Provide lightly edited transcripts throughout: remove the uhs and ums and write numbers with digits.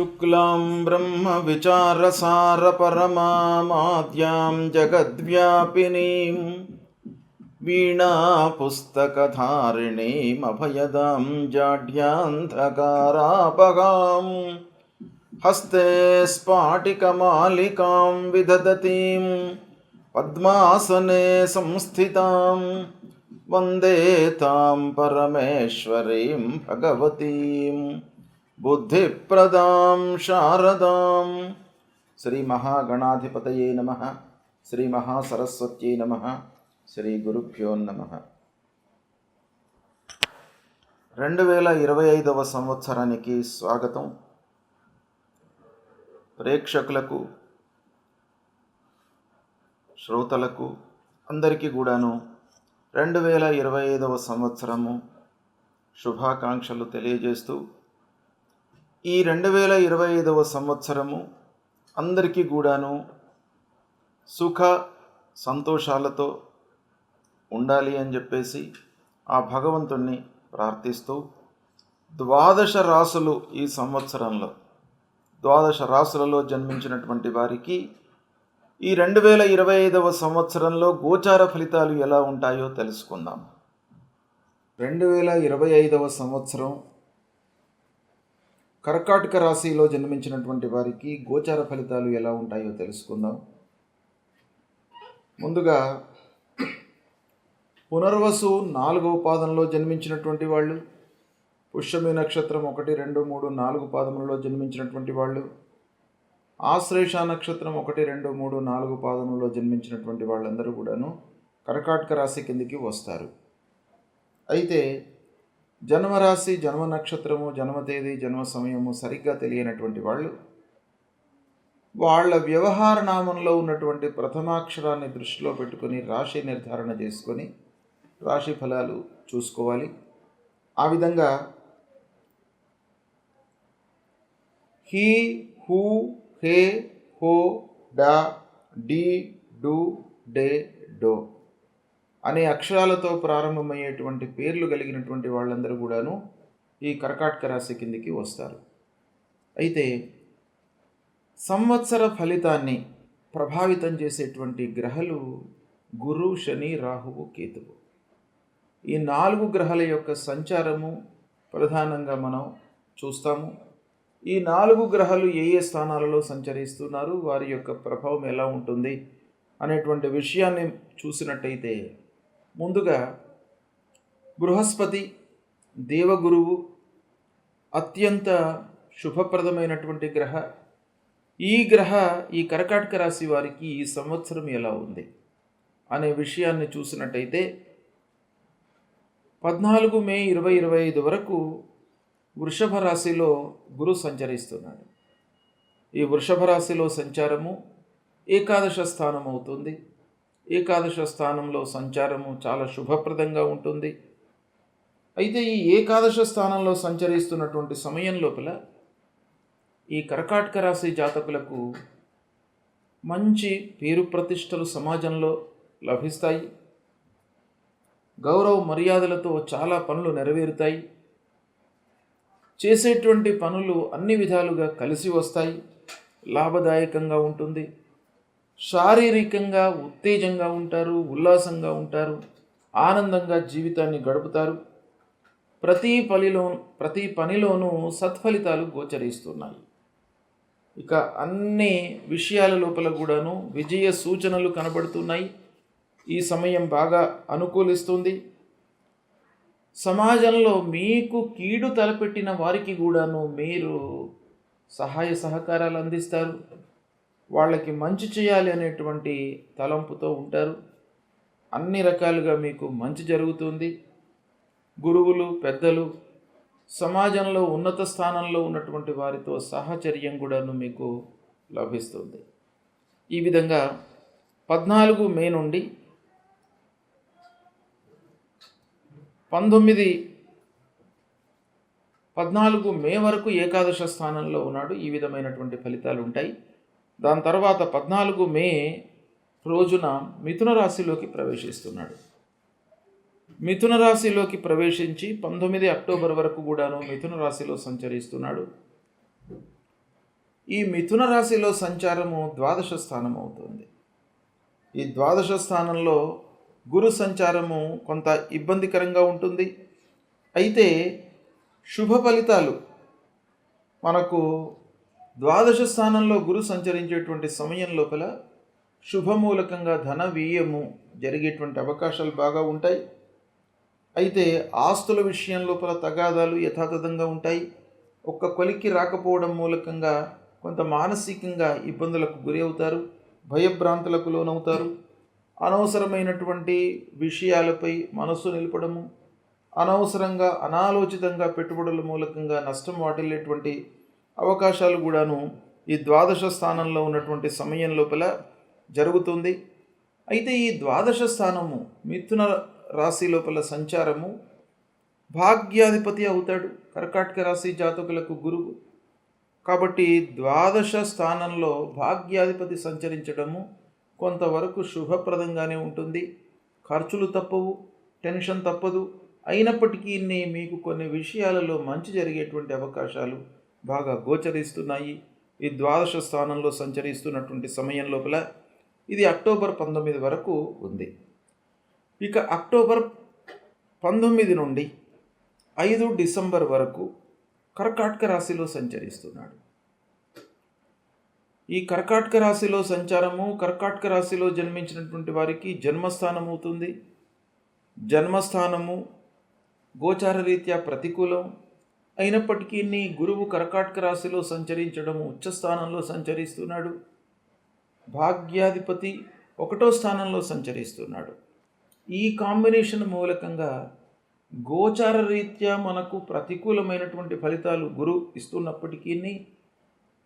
शुक्लां ब्रह्मविचारसारपरमामाद्यां जगद्व्यापिनीं वीणापुस्तकधारिणीमभयदां जाड्यान्धकारापगां हस्ते स्फाटिकमालिकां विदधतीं पद्मासने संस्थितां वन्दे तां परमेश्वरीं भगवतीं बुद्धिप्रदां शारदां। श्री महागणाधिपतये नमः। श्री महासरस्वत्यै नमः। శ్రీ గురుభ్యో నమః. 2025వ సంవత్సరానికి స్వాగతం. ప్రేక్షకులకు, శ్రోతలకు అందరికీ కూడాను 2025వ సంవత్సరము శుభాకాంక్షలు తెలియజేస్తూ, ఈ 2025వ సంవత్సరము అందరికీ కూడాను సుఖ సంతోషాలతో ఉండాలి అని చెప్పేసి ఆ భగవంతుణ్ణి ప్రార్థిస్తూ, 12 రాసులు ఈ సంవత్సరంలో 12 రాసులలో జన్మించినటువంటి వారికి ఈ 2025వ సంవత్సరంలో గోచార ఫలితాలు ఎలా ఉంటాయో తెలుసుకుందాం. 2025వ సంవత్సరం కర్కాటక రాశిలో జన్మించినటువంటి వారికి గోచార ఫలితాలు ఎలా ఉంటాయో తెలుసుకుందాం. ముందుగా పునర్వసు 4వ పాదంలో జన్మించినటువంటి వాళ్ళు, పుష్యమి నక్షత్రం 1, 2, 3, 4 పాదములలో జన్మించినటువంటి వాళ్ళు, ఆశ్లేష నక్షత్రం 1, 2, 3, 4 పాదములలో జన్మించినటువంటి వాళ్ళందరూ కూడాను కర్కాటక రాశి కిందికి వస్తారు. అయితే జన్మరాశి, జన్మ నక్షత్రము, జన్మ తేదీ, జన్మ సమయము సరిగ్గా తెలియనటువంటి వాళ్ళు వాళ్ళ వ్యవహార నామంలో ఉన్నటువంటి ప్రథమాక్షరాన్ని దృష్టిలో పెట్టుకొని రాశి నిర్ధారణ చేసుకొని రాశి ఫలాలు చూసుకోవాలి. ఆ విధంగా హీ, హూ, హే, హో, డా, డి, డు, డే, డో అనే అక్షరాలతో ప్రారంభమయ్యేటువంటి పేర్లు కలిగినటువంటి వాళ్ళందరూ కూడాను ఈ కర్కాటక రాశి కిందికి వస్తారు. అయితే సంవత్సర ఫలితాన్ని ప్రభావితం చేసేటువంటి గ్రహాలు గురు, శని, రాహువు, కేతువు. ఈ 4 గ్రహాల యొక్క సంచారము ప్రధానంగా మనం చూస్తాము. ఈ 4 గ్రహాలు ఏ ఏ స్థానాలలో సంచరిస్తున్నారు, వారి యొక్క ప్రభావం ఎలా ఉంటుంది అనేటువంటి విషయాన్ని చూసినట్టయితే, ముందుగా బృహస్పతి దేవగురువు, అత్యంత శుభప్రదమైనటువంటి గ్రహ. ఈ కర్కాటక రాశి వారికి ఈ సంవత్సరం ఎలా ఉంది అనే విషయాన్ని చూసినట్టయితే, 14 మే 2025 వరకు వృషభ రాశిలో గురు సంచరిస్తున్నాడు. ఈ వృషభ రాశిలో సంచారము ఏకాదశ స్థానం అవుతుంది. ఏకాదశ స్థానంలో సంచారము చాలా శుభప్రదంగా ఉంటుంది. అయితే ఈ ఏకాదశ స్థానంలో సంచరిస్తున్నటువంటి సమయం లోపల ఈ కర్కాటక రాశి జాతకులకు మంచి పేరు ప్రతిష్టలు సమాజంలో లభిస్తాయి. గౌరవ మర్యాదలతో చాలా పనులు నెరవేరుతాయి. చేసేటువంటి పనులు అన్ని విధాలుగా కలిసి వస్తాయి. లాభదాయకంగా ఉంటుంది. శారీరకంగా ఉత్తేజంగా ఉంటారు, ఉల్లాసంగా ఉంటారు, ఆనందంగా జీవితాన్ని గడుపుతారు. ప్రతి పనిలోనూ సత్ఫలితాలు గోచరిస్తున్నాయి. ఇక అన్ని విషయాల లోపల కూడాను విజయ సూచనలు కనబడుతున్నాయి. ఈ సమయం బాగా అనుకూలిస్తుంది. సమాజంలో మీకు కీడు తలపెట్టిన వారికి కూడాను మీరు సహాయ సహకారాలు అందిస్తారు. వాళ్ళకి మంచి చేయాలి అనేటువంటి తలంపుతో ఉంటారు. అన్ని రకాలుగా మీకు మంచి జరుగుతుంది. గురువులు, పెద్దలు, సమాజంలో ఉన్నత స్థానంలో ఉన్నటువంటి వారితో సాహచర్యం కూడాను మీకు లభిస్తుంది. ఈ విధంగా 14 మే నుండి 14 మే వరకు ఏకాదశ స్థానంలో ఉన్నాడు. ఈ విధమైనటువంటి ఫలితాలు ఉంటాయి. దాని తర్వాత 14 మే రోజున మిథున రాశిలోకి ప్రవేశిస్తున్నాడు. మిథున రాశిలోకి ప్రవేశించి 19 అక్టోబర్ వరకు కూడాను మిథున రాశిలో సంచరిస్తున్నాడు. ఈ మిథున రాశిలో సంచారము ద్వాదశ స్థానం అవుతుంది. ఈ ద్వాదశ స్థానంలో గురు సంచారము కొంత ఇబ్బందికరంగా ఉంటుంది. అయితే శుభ ఫలితాలు మనకు ద్వాదశ స్థానంలో గురు సంచరించేటువంటి సమయం లోపల శుభమూలకంగా ధన వ్యయము జరిగేటువంటి అవకాశాలు బాగా ఉంటాయి. అయితే ఆస్తుల విషయం లోపల తగాదాలు యథాతథంగా ఉంటాయి. ఒక్క కొలిక్కి రాకపోవడం మూలకంగా కొంత మానసికంగా ఇబ్బందులకు గురి అవుతారు, భయభ్రాంతులకు లోనవుతారు. అనవసరమైనటువంటి విషయాలపై మనస్సు నిలపడము, అనవసరంగా అనాలోచితంగా పెట్టుబడుల మూలకంగా నష్టం వాటిల్లేటువంటి అవకాశాలు కూడాను ఈ ద్వాదశ స్థానంలో ఉన్నటువంటి సమయం లోపల జరుగుతుంది. అయితే ఈ ద్వాదశ స్థానము మిథున రాశి లోపల సంచారము భాగ్యాధిపతి అవుతాడు కర్కాటక రాశి జాతకులకు గురువు. కాబట్టి ద్వాదశ స్థానంలో భాగ్యాధిపతి సంచరించడము కొంతవరకు శుభప్రదంగానే ఉంటుంది. ఖర్చులు తప్పవు, టెన్షన్ తప్పదు. అయినప్పటికీ మీకు కొన్ని విషయాలలో మంచి జరిగేటువంటి అవకాశాలు బాగా గోచరిస్తున్నాయి. ఈ ద్వాదశ స్థానంలో సంచరిస్తున్నటువంటి సమయం లోపల ఇది అక్టోబర్ 19 వరకు ఉంది. ఇక అక్టోబర్ 19 నుండి 5 డిసెంబర్ వరకు కర్కాటక రాశిలో సంచరిస్తున్నాడు. ఈ కర్కాటక రాశిలో సంచారము కర్కాటక రాశిలో జన్మించినటువంటి వారికి జన్మస్థానం అవుతుంది. జన్మస్థానము గోచార రీత్యా ప్రతికూలం అయినప్పటికీ గురువు కర్కాటక రాశిలో సంచరించడము ఉచ్చస్థానంలో సంచరిస్తున్నాడు. భాగ్యాధిపతి 1వ స్థానంలో సంచరిస్తున్నాడు. ఈ కాంబినేషన్ మూలకంగా గోచార రీత్యా మనకు ప్రతికూలమైనటువంటి ఫలితాలు గురు ఇస్తున్నప్పటికీ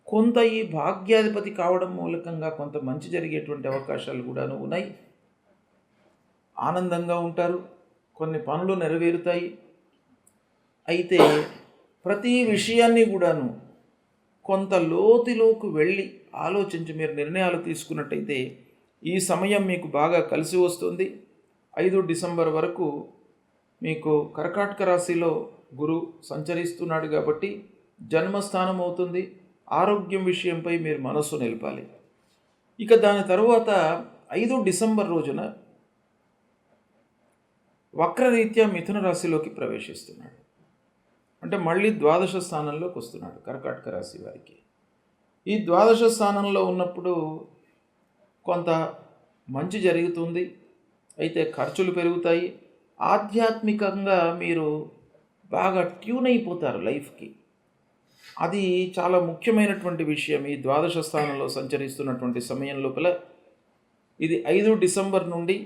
కొంత ఈ భాగ్యాధిపతి కావడం మూలకంగా కొంత మంచి జరిగేటువంటి అవకాశాలు కూడాను ఉన్నాయి. ఆనందంగా ఉంటారు, కొన్ని పనులు నెరవేరుతాయి. అయితే ప్రతి విషయాన్ని కూడాను కొంత లోతులోకి వెళ్ళి ఆలోచించి మీరు నిర్ణయాలు తీసుకున్నట్టయితే ఈ సమయం మీకు బాగా కలిసి వస్తుంది. 5 డిసెంబర్ వరకు మీకు కర్కాటక రాశిలో గురు సంచరిస్తున్నాడు కాబట్టి జన్మస్థానం అవుతుంది. ఆరోగ్యం విషయంపై మీరు మనస్సు నిలపాలి. ఇక దాని తరువాత 5 డిసెంబర్ రోజున వక్రరీత్యా మిథున రాశిలోకి ప్రవేశిస్తున్నాడు. అంటే మళ్ళీ ద్వాదశ స్థానంలోకి వస్తున్నాడు కర్కాటక రాశి వారికి. ఈ ద్వాదశ స్థానంలో ఉన్నప్పుడు కొంత మంచి జరుగుతుంది. అయితే ఖర్చులు పెరుగుతాయి. ఆధ్యాత్మికంగా మీరు బాగా ట్యూన్ అయిపోతారు లైఫ్కి. అది చాలా ముఖ్యమైనటువంటి విషయం. ఈ ద్వాదశ స్థానంలో సంచరిస్తున్నటువంటి సమయం లోపల ఇది 5 డిసెంబర్ నుండి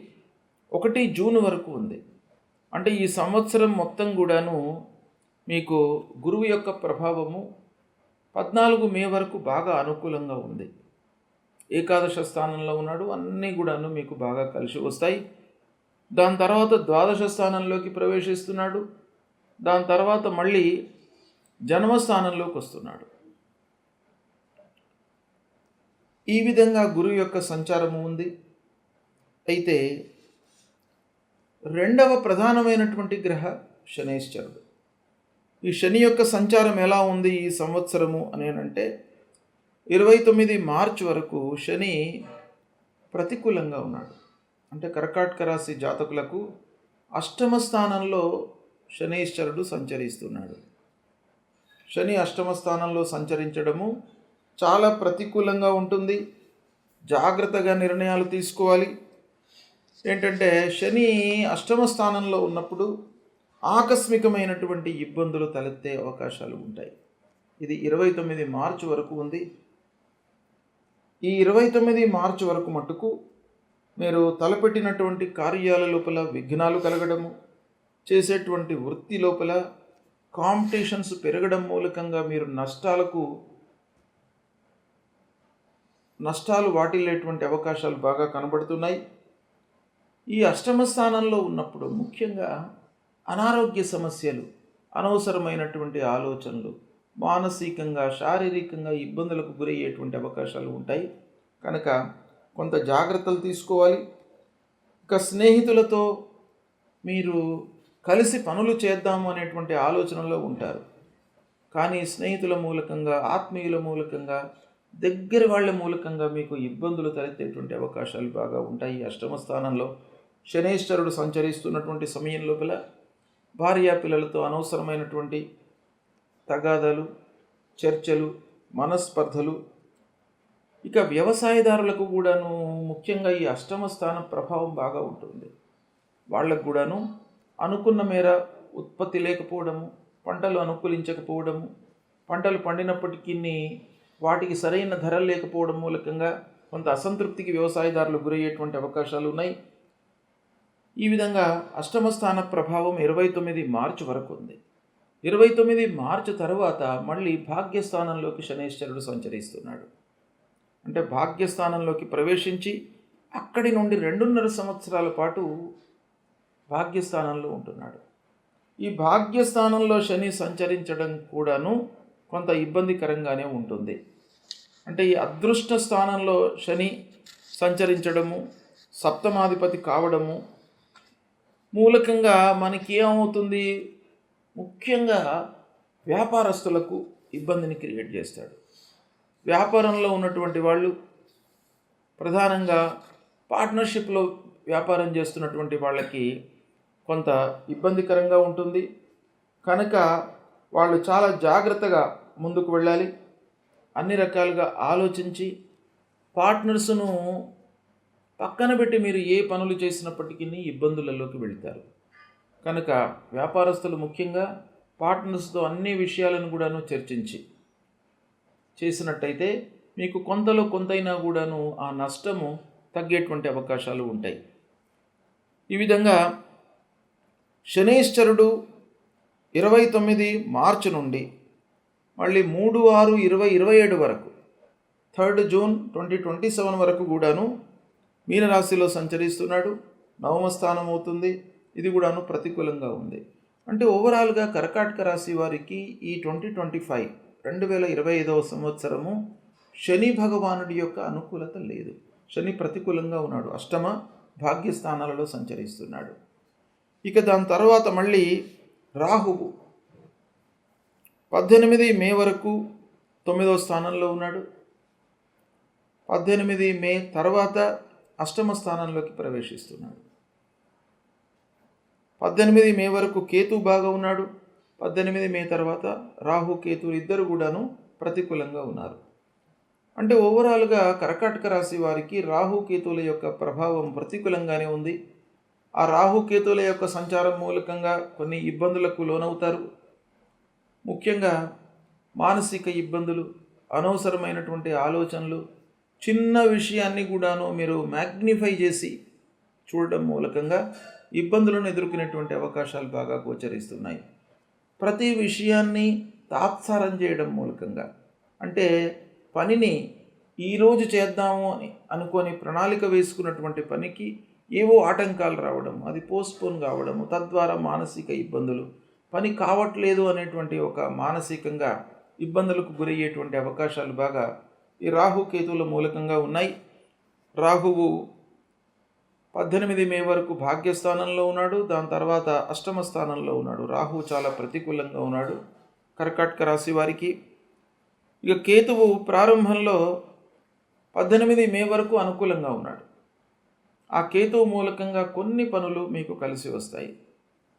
1 జూన్ వరకు ఉంది. అంటే ఈ సంవత్సరం మొత్తం కూడాను మీకు గురువు యొక్క ప్రభావము 14 మే వరకు బాగా అనుకూలంగా ఉంది. ఏకాదశ స్థానంలో ఉన్నాడు. అన్నీ కూడాను మీకు బాగా కలిసి వస్తాయి. దాని తర్వాత ద్వాదశ స్థానంలోకి ప్రవేశిస్తున్నాడు. దాని తర్వాత మళ్ళీ జన్మస్థానంలోకి వస్తున్నాడు. ఈ విధంగా గురువు యొక్క సంచారము ఉంది. అయితే 2వ ప్రధానమైనటువంటి గ్రహ శనైశ్చరుడు. ఈ శని యొక్క సంచారం ఎలా ఉంది ఈ సంవత్సరము అని అంటే 29 మార్చి వరకు శని ప్రతికూలంగా ఉన్నాడు. అంటే కర్కాటక రాశి జాతకులకు 8వ స్థానంలో శనైశ్చరుడు సంచరిస్తున్నాడు. శని 8వ స్థానంలో సంచరించడము చాలా ప్రతికూలంగా ఉంటుంది. జాగ్రత్తగా నిర్ణయాలు తీసుకోవాలి. ఏంటంటే శని 8వ స్థానంలో ఉన్నప్పుడు ఆకస్మికమైనటువంటి ఇబ్బందులు తలెత్తే అవకాశాలు ఉంటాయి. ఇది 29 మార్చి వరకు ఉంది. ఈ 29 మార్చి వరకు మట్టుకు మీరు తలపెట్టినటువంటి కార్యాల లోపల విఘ్నాలు కలగడము, చేసేటువంటి వృత్తి లోపల కాంపిటీషన్స్ పెరగడం మూలకంగా మీరు నష్టాలు వాటిల్లేటువంటి అవకాశాలు బాగా కనబడుతున్నాయి. ఈ 8వ స్థానంలో ఉన్నప్పుడు ముఖ్యంగా అనారోగ్య సమస్యలు, అనవసరమైనటువంటి ఆలోచనలు, మానసికంగా శారీరకంగా ఇబ్బందులకు గురయ్యేటువంటి అవకాశాలు ఉంటాయి. కనుక కొంత జాగ్రత్తలు తీసుకోవాలి. ఇక స్నేహితులతో మీరు కలిసి పనులు చేద్దాము అనేటువంటి ఆలోచనలో ఉంటారు. కానీ స్నేహితుల మూలకంగా, ఆత్మీయుల మూలకంగా దగ్గర వాళ్ళ మూలకంగా మీకు ఇబ్బందులు తలెత్తేటువంటి అవకాశాలు బాగా ఉంటాయి. అష్టమ స్థానంలో శనైశ్వరుడు సంచరిస్తున్నటువంటి సమయం లోపల భార్యా పిల్లలతో అనవసరమైనటువంటి తగాదాలు, చర్చలు, మనస్పర్ధలు, ఇక వ్యవసాయదారులకు కూడాను ముఖ్యంగా ఈ అష్టమ స్థాన ప్రభావం బాగా ఉంటుంది. వాళ్ళకు కూడాను అనుకున్న మేర ఉత్పత్తి లేకపోవడము, పంటలు అనుకూలించకపోవడము, పంటలు పండినప్పటికీ వాటికి సరైన ధరలు లేకపోవడం మూలకంగా కొంత అసంతృప్తికి వ్యవసాయదారులు గురయ్యేటువంటి అవకాశాలు ఉన్నాయి. ఈ విధంగా అష్టమ స్థాన ప్రభావం 29 మార్చి వరకు ఉంది. 29 మార్చి తర్వాత మళ్ళీ భాగ్యస్థానంలోకి శనైశ్వరుడు సంచరిస్తున్నాడు. అంటే భాగ్యస్థానంలోకి ప్రవేశించి అక్కడి నుండి 2.5 సంవత్సరాల పాటు భాగ్యస్థానంలో ఉంటున్నాడు. ఈ భాగ్యస్థానంలో శని సంచరించడం కూడాను కొంత ఇబ్బందికరంగానే ఉంటుంది. అంటే ఈ అదృష్ట స్థానంలో శని సంచరించడము, సప్తమాధిపతి కావడము మూలకంగా మనకి ఏమవుతుంది, ముఖ్యంగా వ్యాపారస్తులకు ఇబ్బందిని క్రియేట్ చేస్తాడు. వ్యాపారంలో ఉన్నటువంటి వాళ్ళు, ప్రధానంగా పార్ట్నర్షిప్లో వ్యాపారం చేస్తున్నటువంటి వాళ్ళకి కొంత ఇబ్బందికరంగా ఉంటుంది. కనుక వాళ్ళు చాలా జాగ్రత్తగా ముందుకు వెళ్ళాలి. అన్ని రకాలుగా ఆలోచించి పార్ట్నర్స్ను పక్కన పెట్టి మీరు ఏ పనులు చేసినప్పటికీ ఇబ్బందులలోకి వెళ్తారు. కనుక వ్యాపారస్తులు ముఖ్యంగా పార్ట్నర్స్తో అన్ని విషయాలను కూడాను చర్చించి చేసినట్టయితే మీకు కొంతలో కొంతైనా కూడాను ఆ నష్టము తగ్గేటువంటి అవకాశాలు ఉంటాయి. ఈ విధంగా శనైశ్వరుడు 29 మార్చి నుండి మళ్ళీ 3/6/2027 వరకు 3rd జూన్ 2027 వరకు కూడాను మీనరాశిలో సంచరిస్తున్నాడు. నవమ స్థానం అవుతుంది. ఇది కూడాను ప్రతికూలంగా ఉంది. అంటే ఓవరాల్గా కర్కాటక రాశి వారికి ఈ 2025 సంవత్సరము శని భగవానుడి యొక్క అనుకూలత లేదు. శని ప్రతికూలంగా ఉన్నాడు. అష్టమ భాగ్యస్థానాలలో సంచరిస్తున్నాడు. ఇక దాని తర్వాత మళ్ళీ రాహువు 18 మే వరకు 9వ స్థానంలో ఉన్నాడు. 18 మే తర్వాత అష్టమ స్థానంలోకి ప్రవేశిస్తున్నాడు. 18 మే వరకు కేతు బాగా ఉన్నాడు. 18 మే తర్వాత రాహు కేతు ఇద్దరు కూడాను ప్రతికూలంగా ఉన్నారు. అంటే ఓవరాల్గా కర్కాటక రాశి వారికి రాహుకేతువుల యొక్క ప్రభావం ప్రతికూలంగానే ఉంది. ఆ రాహుకేతువుల యొక్క సంచారం మూలకంగా కొన్ని ఇబ్బందులకు లోనవుతారు. ముఖ్యంగా మానసిక ఇబ్బందులు, అనవసరమైనటువంటి ఆలోచనలు, చిన్న విషయాన్ని కూడాను మీరు మ్యాగ్నిఫై చేసి చూడడం మూలకంగా ఇబ్బందులను ఎదుర్కొనేటువంటి అవకాశాలు బాగా గోచరిస్తున్నాయి. ప్రతి విషయాన్ని తాత్సారం చేయడం మూలకంగా, అంటే పనిని ఈరోజు చేద్దాము అని అనుకొని ప్రణాళిక వేసుకున్నటువంటి పనికి ఏవో ఆటంకాలు రావడం, అది పోస్ట్పోన్ కావడము, తద్వారా మానసిక ఇబ్బందులు, పని కావట్లేదు అనేటువంటి ఒక మానసికంగా ఇబ్బందులకు గురయ్యేటువంటి అవకాశాలు బాగా ఈ రాహుకేతువుల మూలకంగా ఉన్నాయి. రాహువు 18 మే వరకు భాగ్యస్థానంలో ఉన్నాడు. దాని తర్వాత అష్టమ స్థానంలో ఉన్నాడు. రాహువు చాలా ప్రతికూలంగా ఉన్నాడు కర్కాటక రాశి వారికి. ఇక కేతువు ప్రారంభంలో 18 మే వరకు అనుకూలంగా ఉన్నాడు. ఆ కేతువు మూలకంగా కొన్ని పనులు మీకు కలిసి వస్తాయి.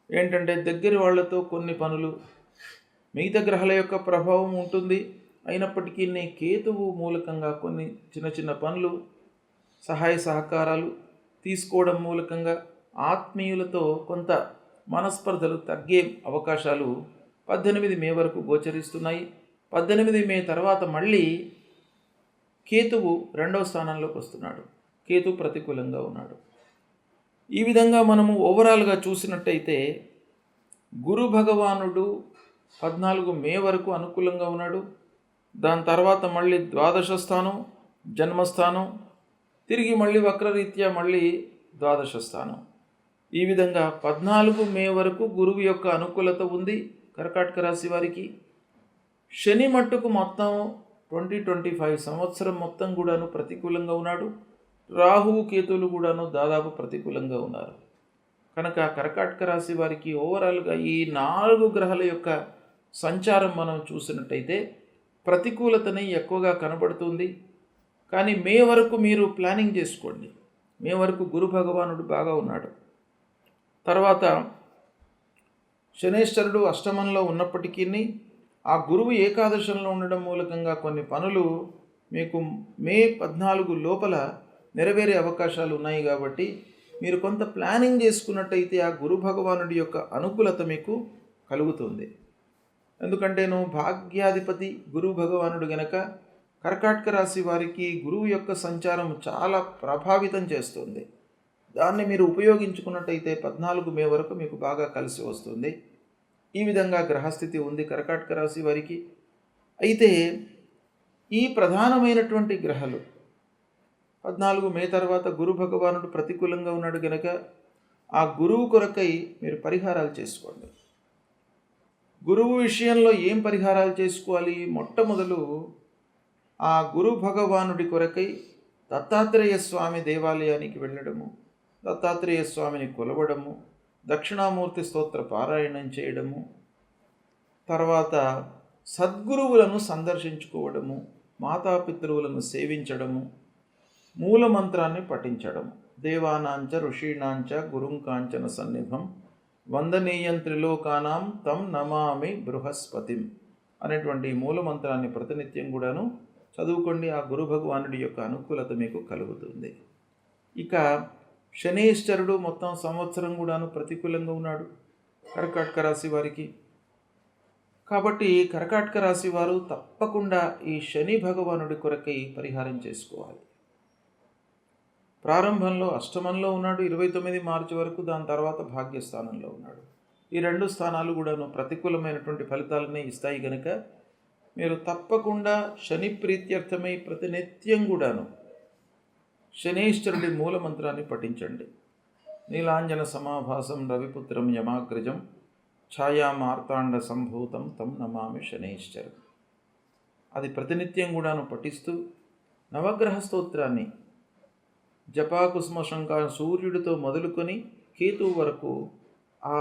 ఏంటంటే దగ్గర వాళ్ళతో కొన్ని పనులు, మిగతా గ్రహాల యొక్క ప్రభావం ఉంటుంది. అయినప్పటికీ కేతువు మూలకంగా కొన్ని చిన్న చిన్న పనులు, సహాయ సహకారాలు తీసుకోవడం మూలకంగా ఆత్మీయులతో కొంత మనస్పర్ధలు తగ్గే అవకాశాలు 18 మే వరకు గోచరిస్తున్నాయి. 18 మే తర్వాత మళ్ళీ కేతువు 2వ స్థానంలోకి వస్తున్నాడు. కేతు ప్రతికూలంగా ఉన్నాడు. ఈ విధంగా మనము ఓవరాల్గా చూసినట్టయితే గురు భగవానుడు 14 మే వరకు అనుకూలంగా ఉన్నాడు. దాని తర్వాత మళ్ళీ ద్వాదశ స్థానం, జన్మస్థానం, తిరిగి మళ్ళీ వక్రరీత్యా మళ్ళీ ద్వాదశ స్థానం. ఈ విధంగా 14 మే వరకు గురువు యొక్క అనుకూలత ఉంది కర్కాటక రాశి వారికి. శని మట్టుకు మొత్తం 2025 సంవత్సరం మొత్తం కూడాను ప్రతికూలంగా ఉన్నాడు. రాహువు కేతువులు కూడాను దాదాపు ప్రతికూలంగా ఉన్నారు. కనుక కర్కాటక రాశి వారికి ఓవరాల్గా ఈ 4 గ్రహాల యొక్క సంచారం మనం చూసినట్టయితే ప్రతికూలతని ఎక్కువగా కనబడుతుంది. కానీ మే వరకు మీరు ప్లానింగ్ చేసుకోండి. మే వరకు గురు భగవానుడు బాగా ఉన్నాడు. తర్వాత శనేశ్వరుడు అష్టమంలో ఉన్నప్పటికీ ఆ గురువు ఏకాదశంలో ఉండడం మూలకంగా కొన్ని పనులు మీకు మే 14 లోపల నెరవేరే అవకాశాలు ఉన్నాయి. కాబట్టి మీరు కొంత ప్లానింగ్ చేసుకున్నట్టయితే ఆ గురు భగవానుడి యొక్క అనుకూలత మీకు కలుగుతుంది. ఎందుకంటే భాగ్యాధిపతి గురు భగవానుడు గనక కర్కాటక రాశి వారికి గురువు యొక్క సంచారం చాలా ప్రభావితం చేస్తుంది. దాన్ని మీరు ఉపయోగించుకున్నట్టయితే 14 మే వరకు మీకు బాగా కలిసి వస్తుంది. ఈ విధంగా గ్రహస్థితి ఉంది కర్కాటక రాశి వారికి. అయితే ఈ ప్రధానమైనటువంటి గ్రహాలు 14 మే తర్వాత గురు భగవానుడు ప్రతికూలంగా ఉన్నాడు గనక ఆ గురువు కొరకై మీరు పరిహారాలు చేసుకోండి. గురువు విషయంలో ఏం పరిహారాలు చేసుకోవాలి? మొట్టమొదలు ఆ గురు భగవానుడి కొరకై దత్తాత్రేయ స్వామి దేవాలయానికి వెళ్ళడము, దత్తాత్రేయ స్వామిని కొలవడము, దక్షిణామూర్తి స్తోత్ర పారాయణం చేయడము, తర్వాత సద్గురువులను సందర్శించుకోవడము, మాతాపితృవులను సేవించడము, మూలమంత్రాన్ని పఠించడము. దేవానాంచ ఋషీణాంచ గురుంకాంచన సన్నిభం వందనీయం త్రిలోకానాం తం నమామి బృహస్పతిం అనేటువంటి మూలమంత్రాన్ని ప్రతినిత్యం కూడాను చదువుకోండి. ఆ గురు భగవానుడి యొక్క అనుకూలత మీకు కలుగుతుంది. ఇక శనేశ్వరుడు మొత్తం సంవత్సరం కూడాను ప్రతికూలంగా ఉన్నాడు కర్కాటక రాశి వారికి. కాబట్టి కర్కాటక రాశి వారు తప్పకుండా ఈ శని భగవానుడి కొరకై పరిహారం చేసుకోవాలి. ప్రారంభంలో అష్టమంలో ఉన్నాడు 29 మార్చి వరకు, దాని తర్వాత భాగ్యస్థానంలో ఉన్నాడు. ఈ 2 స్థానాలు కూడాను ప్రతికూలమైనటువంటి ఫలితాలనే ఇస్తాయి కనుక మీరు తప్పకుండా శని ప్రీత్యర్థమై ప్రతినిత్యం కూడాను శనేశ్వరుడి మూలమంత్రాన్ని పఠించండి. నీలాంజన సమాభాసం రవిపుత్రం యమాగ్రజం ఛాయామార్తాండ సంభూతం తం నమామి శనేశ్వరం. అది ప్రతినిత్యం కూడాను పఠిస్తూ నవగ్రహ స్తోత్రాన్ని జపాకుసుమ శంకర సూర్యుడితో మొదలుకొని కేతువు వరకు ఆ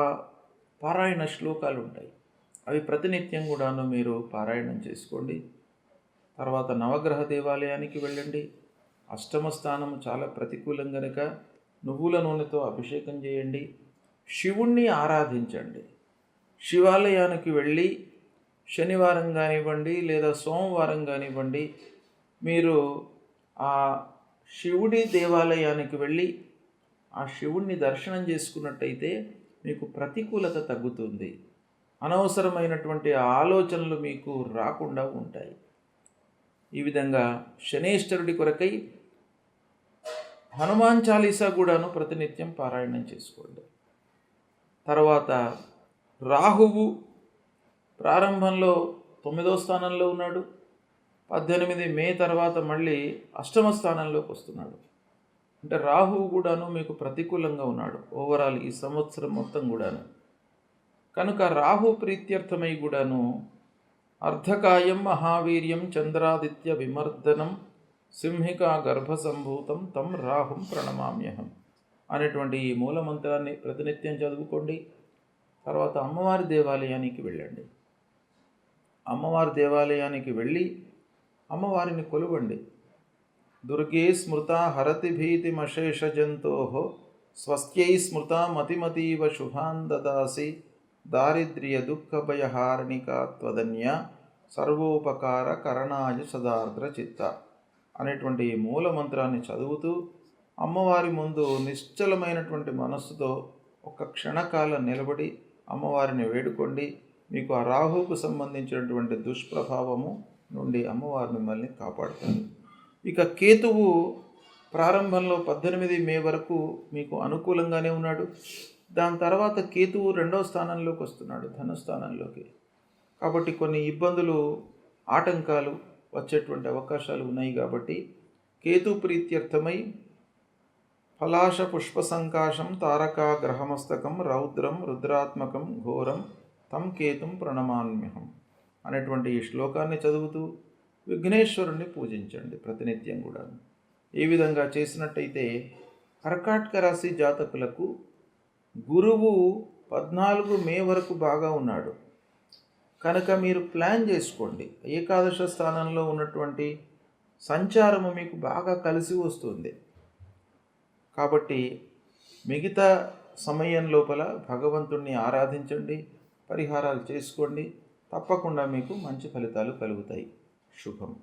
పారాయణ శ్లోకాలు ఉంటాయి. అవి ప్రతినిత్యం కూడాను మీరు పారాయణం చేసుకోండి. తర్వాత నవగ్రహ దేవాలయానికి వెళ్ళండి. అష్టమ స్థానం చాలా ప్రతికూలం గనక నువ్వుల నూనెతో అభిషేకం చేయండి. శివుణ్ణి ఆరాధించండి. శివాలయానికి వెళ్ళి శనివారం కానివ్వండి లేదా సోమవారం కానివ్వండి మీరు ఆ శివుడి దేవాలయానికి వెళ్ళి ఆ శివుణ్ణి దర్శనం చేసుకున్నట్టయితే మీకు ప్రతికూలత తగ్గుతుంది. అనవసరమైనటువంటి ఆలోచనలు మీకు రాకుండా ఉంటాయి. ఈ విధంగా శనేశ్వరుడి కొరకై హనుమాన్ చాలీసా కూడాను ప్రతినిత్యం పారాయణం చేసుకోండి. తర్వాత రాహువు ప్రారంభంలో 9వ స్థానంలో ఉన్నాడు. 18 మే తర్వాత మళ్ళీ అష్టమ స్థానంలోకి వస్తున్నాడు. అంటే రాహువు కూడాను మీకు ప్రతికూలంగా ఉన్నాడు ఓవరాల్ ఈ సంవత్సరం మొత్తం కూడాను. కనుక రాహు ప్రీత్యర్థమై కూడాను అర్ధకాయం మహావీర్యం చంద్రాదిత్య విమర్దనం సింహికా గర్భసంభూతం తం రాహుం ప్రణమామ్యహం అనేటువంటి ఈ మూలమంత్రాన్ని ప్రతినిత్యం చదువుకోండి. తర్వాత అమ్మవారి దేవాలయానికి వెళ్ళండి. అమ్మవారి దేవాలయానికి వెళ్ళి అమ్మవారిని కొలువండి. దుర్గే స్మృత హరతి భీతిమశేష జంతో స్వస్త్యై స్మృత మతిమతీవ శుభాన్ దదాసి దారిద్ర్య దుఃఖ భయహారణికా త్వదన్య సర్వోపకార కరణాయ సదార్ద్ర చిత్త అనేటువంటి ఈ మూలమంత్రాన్ని చదువుతూ అమ్మవారి ముందు నిశ్చలమైనటువంటి మనస్సుతో ఒక క్షణకాలం నిలబడి అమ్మవారిని వేడుకోండి. మీకు ఆ రాహువుకు సంబంధించినటువంటి దుష్ప్రభావము నుండి అమ్మవారు మిమ్మల్ని కాపాడుతుంది. ఇక కేతువు ప్రారంభంలో 18 మే వరకు మీకు అనుకూలంగానే ఉన్నాడు. దాని తర్వాత కేతువు 2వ స్థానంలోకి వస్తున్నాడు, ధనస్థానంలోకి. కాబట్టి కొన్ని ఇబ్బందులు ఆటంకాలు వచ్చేటువంటి అవకాశాలు ఉన్నాయి. కాబట్టి కేతు ప్రీత్యర్థమై ఫలాశ పుష్ప సంకాశం తారకా గ్రహమస్తకం రౌద్రం రుద్రాత్మకం ఘోరం తం కేతుం ప్రణమామ్యహం అనేటువంటి ఈ శ్లోకాన్ని చదువుతూ విఘ్నేశ్వరుణ్ణి పూజించండి ప్రతినిత్యం కూడా. ఈ విధంగా చేసినట్టయితే కర్కాటక రాశి జాతకులకు గురువు 14 మే వరకు బాగా ఉన్నాడు. కనుక మీరు ప్లాన్ చేసుకోండి. ఏకాదశ స్థానంలో ఉన్నటువంటి సంచారము మీకు బాగా కలిసి వస్తుంది. కాబట్టి మిగతా సమయం లోపల భగవంతుణ్ణి ఆరాధించండి, పరిహారాలు చేసుకోండి. తప్పకుండా మీకు మంచి ఫలితాలు కలుగుతాయి. శుభం.